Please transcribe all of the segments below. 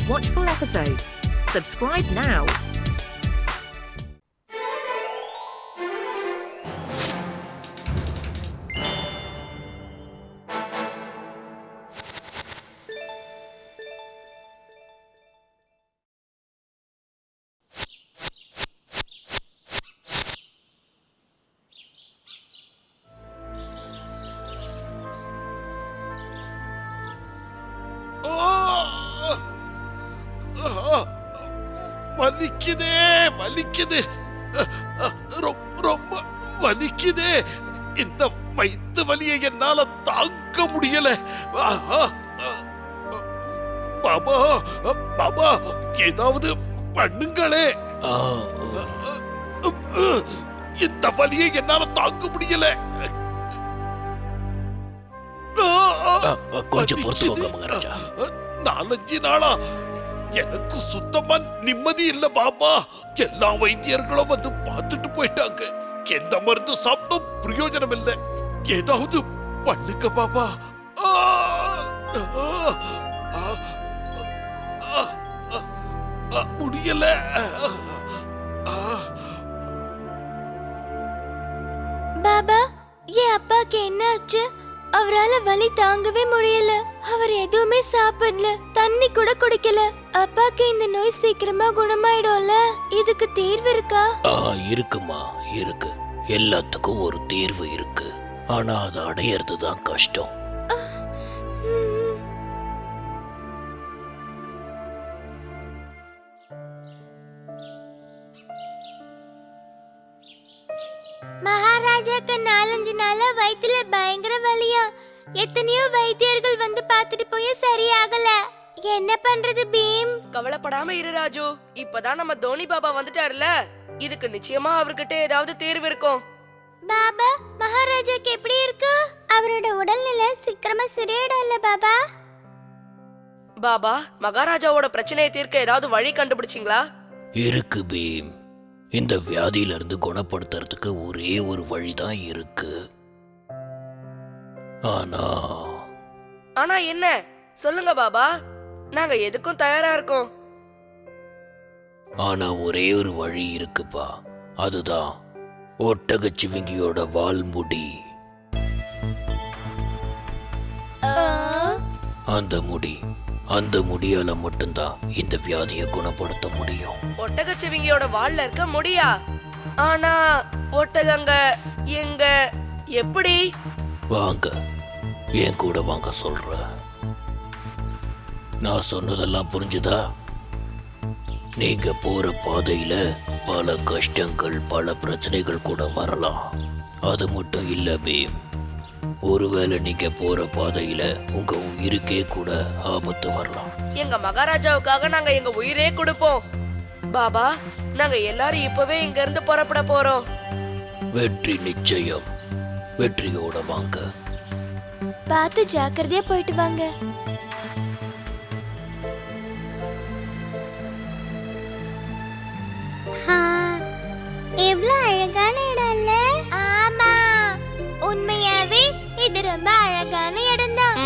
Watch full episodes. Subscribe now. வலிக்குதே வலிக்குது, ரொம்ப வலிக்குதே. இந்த வயிற்று வலியை என்னால தாங்க முடியல. பாபா பாபா, ஏதாவது பண்ணுங்களே. இந்த வலியை என்னால தாங்க முடியல. கொஞ்சம் பொறுத்துக்கோங்க மகாராஜா. 4-5 நாளா எனக்கு சுத்தமா நிம்மதி இல்ல பாபா. எல்லா வைத்தியர்களும் வந்து பார்த்துட்டு போயிட்டாங்க. எந்த மருந்து சாப்பிட்டும் பிரயோஜனம் இல்லை. ஏதாவது பண்ணுங்க பாபா. முடியல. பாபா, என் அப்பாக்கு என்ன ஆச்சு? அவரால வலி தாங்கவே முடியல. அவர் எதுவுமே சாப்பிடல, தண்ணி கூட குடிக்கல. அப்பாக்கு இந்த நோய் சீக்கிரமா குணமாயிடும்ல? இதுக்கு தீர்வு இருக்கா? இருக்குமா, இருக்கு. எல்லாத்துக்கும் ஒரு தீர்வு இருக்கு. ஆனா அதை அடையிறது தான் கஷ்டம். மகாராஜாக்கு 4-5 நாளா வயித்துல பயங்கர வலியா. எத்தனையோ வைத்தியர்கள் வந்து பார்த்துட்டு போய் சரியாகல. என்ன பண்றது பீம்? கவலைப்படாம இரு ராஜு. இப்பதான் நம்ம தோனி பாபா வந்துட்டாருல, இதுக்கு நிச்சயமா அவர்கிட்ட ஏதாவது தீர்வு இருக்கும். பாபா, மகாராஜாக்கு எப்படி இருக்கு? அவரோட உடல்நிலை சீக்கிரமா சரியாயிடும்ல பாபா? பாபா, மகாராஜாவோட பிரச்சனையை தீர்க்க ஏதாவது வழி கண்டுபிடிச்சிங்களா? இருக்கு பீம். இந்த வியாதியில இருந்து குணப்படுத்துறதுக்கு ஒரே ஒரு வழிதான் இருக்கு. ஆனா என்ன? சொல்லுங்க பாபா, நாங்க எதுக்கும் தயாரா இருக்கோம். ஆனா ஒரே ஒரு வழி இருக்குப்பா. அதுதான் ஒட்டகச்சிவிங்கியோட வால்முடி. அந்த முடியால மட்டும்தான் இந்த வியாதியை குணப்படுத்த முடியும். ஒட்டகச்சிவிங்கியோட வால்ல இருக்க முடியா? ஆனா ஒட்டகங்க எங்க? எப்படி? வாங்க, என் கூட வாங்க சொல்ற. நான் சொன்னதெல்லாம் புரிஞ்சுதா? நீங்க போற பாதையில பல கஷ்டங்கள், பல பிரச்சனைகள் கூட வரலாம். அது மட்டும் இல்ல பீம், ஒருவேளை நீங்க போற பாதையில உங்க உயிருக்கே கூட ஆபத்து வரலாம். எங்க மகாராஜாவுக்காக நாங்க எங்க உயிரே கொடுப்போம். பாபா, நாங்க எல்லாரும் இப்பவே இங்க இருந்து புறப்பட போறோம். வெற்றி நிச்சயம். வெற்றியோட வாங்க. பார்த்து ஜாக்கிரதையா போயிட்டு வாங்க. எவ்வளவு அழகான இடம் இல்ல? ஆமா, உண்மையாவே இது ரொம்ப அழகான இடம் தான்.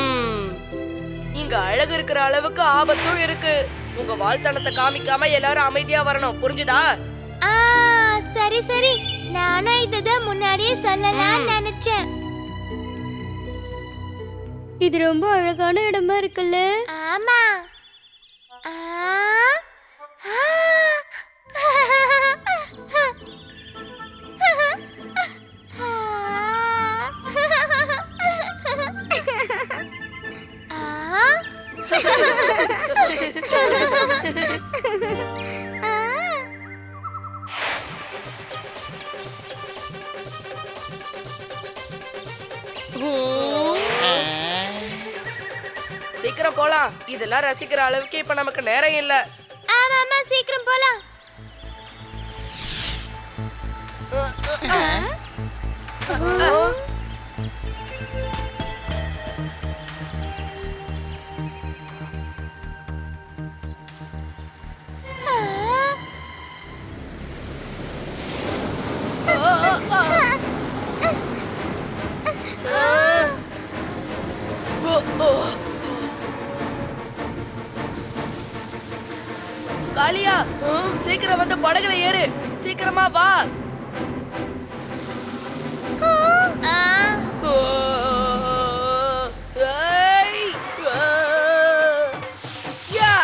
இங்க அழகு இருக்கிற அளவுக்கு ஆபத்தும் இருக்கு. உங்க வாழ்த்தனத்தை காமிக்காம எல்லாரும் அமைதியா வரணும், புரிஞ்சுதா? சரி சரி, நானும் இதுதான் முன்னாடியே சொல்லலாம்னு நினைச்சேன். இது ரொம்ப அழகான இடமா இருக்குல்ல? ஆமா. சீக்கிரம் போலாம். இதெல்லாம் ரசிக்கிற அளவுக்கு இப்ப நமக்கு நேரம் இல்ல. ஆமா, சீக்கிரம் போலாம். காளியா சீக்கிரம் வந்து படகுல ஏறு, சீக்கிரமா வா. ஏய், யா.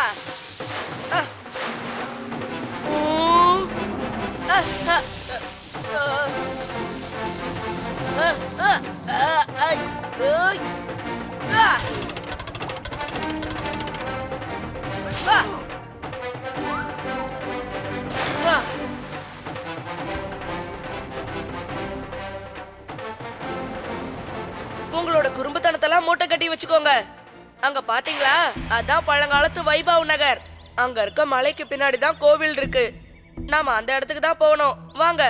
உங்களோட குறும்புத்தனத்தெல்லாம் மூட்டை கட்டி வச்சுக்கோங்க. அங்க பாத்தீங்களா, அதான் பழங்காலத்து வைபவ் நகர். அங்க இருக்க மலைக்கு பின்னாடி தான் கோவில் இருக்கு. நாம அந்த இடத்துக்கு தான் போகணும். வாங்க.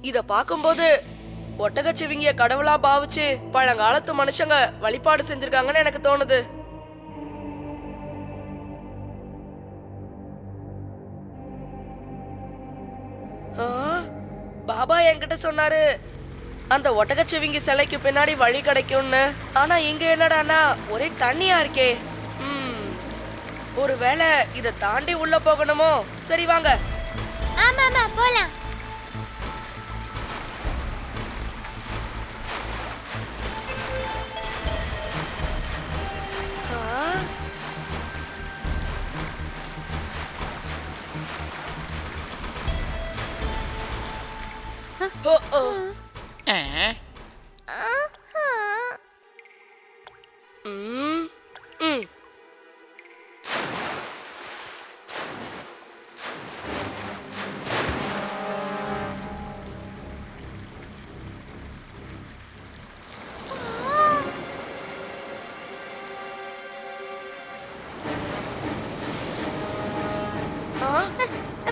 இத பாக்கும்போது ஒட்டகச்சிவிங்கிய கடவுளா பாவிச்சு பழங்காலத்து மனுஷங்க வழிபாடு செஞ்சிருக்காங்கன்னு எனக்கு தோணுது. பாபா என்கிட்ட சொன்னாரு அந்த ஒட்டகச்சிவிங்கி சிலைக்கு பின்னாடி வழி கிடைக்கும்னு. ஆனா இங்க என்னடானா ஒரே தண்ணியா இருக்கே. ஒருவேளை இத தாண்டி உள்ள போகணுமோ? சரி வாங்க. ஆமாமா போலாம்.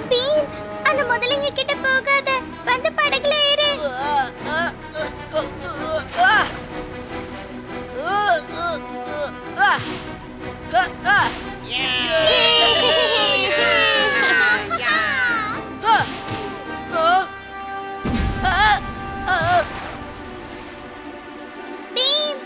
பீம், அந்த முதலைங்க கிட்ட போகாத. வந்து படகுல ஏறு. பீம்.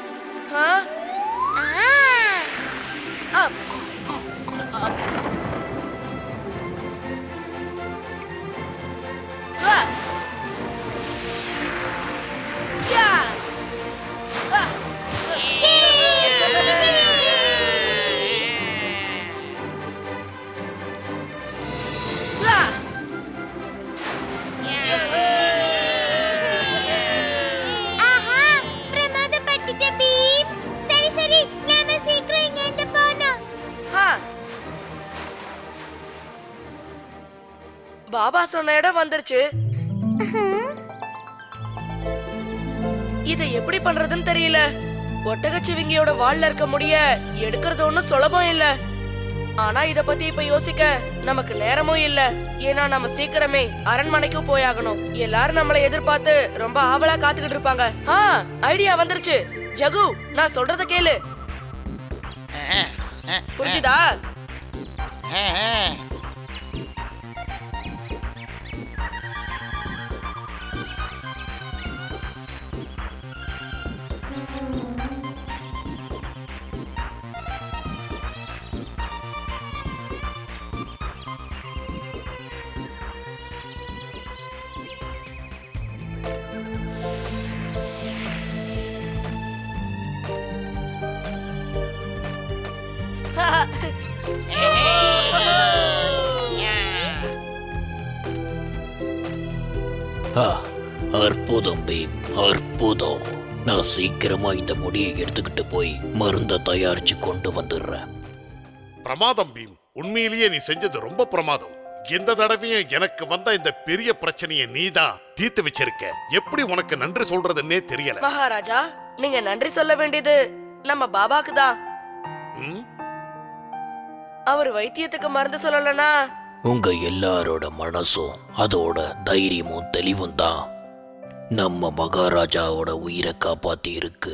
பாபா சொன்ன இடம் வந்துருச்சு. இத எப்படி பண்றதுன்னு தெரியல. ஒட்டகச்சிவிங்கியோட வால்ல இருக்க முடிய எடுக்கிறது ஒண்ணும் சுலபம் இல்ல. ஆனா இத பத்தி இப்ப யோசிக்க நமக்கு நேரமும் இல்ல. ஏன்னா நம்ம சீக்கிரமே அரண்மனைக்கு போயாகணும். எல்லாரும் நம்மளை எதிர்பார்த்து ரொம்ப ஆவலா காத்துக்கிட்டு இருப்பாங்க. ஐடியா வந்துருச்சு. ஜகு, நான் சொல்றத கேளு. புரிஞ்சுதா? அற்புதம் பீம், அற்புதம். நான் சீக்கிரமா இந்த முடியை எடுத்துக்கிட்டு போய் மருந்தை தயாரிச்சு கொண்டு வந்துடுறேன். பிரமாதம் பீம், உண்மையிலேயே நீ செஞ்சது ரொம்ப பிரமாதம். எந்த தடவையும் எனக்கு வந்த இந்த பெரிய பிரச்சனையை நீதான் தீர்த்து வச்சிருக்க. எப்படி உனக்கு நன்றி சொல்றதுன்னே தெரியல. மகாராஜா, நீங்க நன்றி சொல்ல வேண்டியது நம்ம பாபாக்கு தான். அவர் வைத்தியத்துக்கு மருந்து சொல்லலனா உங்க எல்லாரோட மனசும் அதோட தைரியமும் தெளிவும் தான் நம்ம மகாராஜாவோட உயிரை காப்பாத்தி இருக்கு.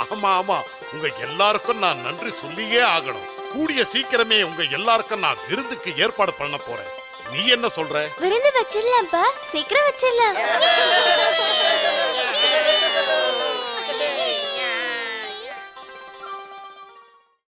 ஆமா ஆமா, உங்க எல்லாருக்கும் நான் நன்றி சொல்லியே ஆகணும். கூடிய சீக்கிரமே உங்க எல்லாருக்கும் நான் விருந்துக்கு ஏற்பாடு பண்ண போறேன். நீ என்ன சொல்ற? விருந்து வச்சிடலாம்ப்பா, சீக்கிரம் வச்சிடலாம்.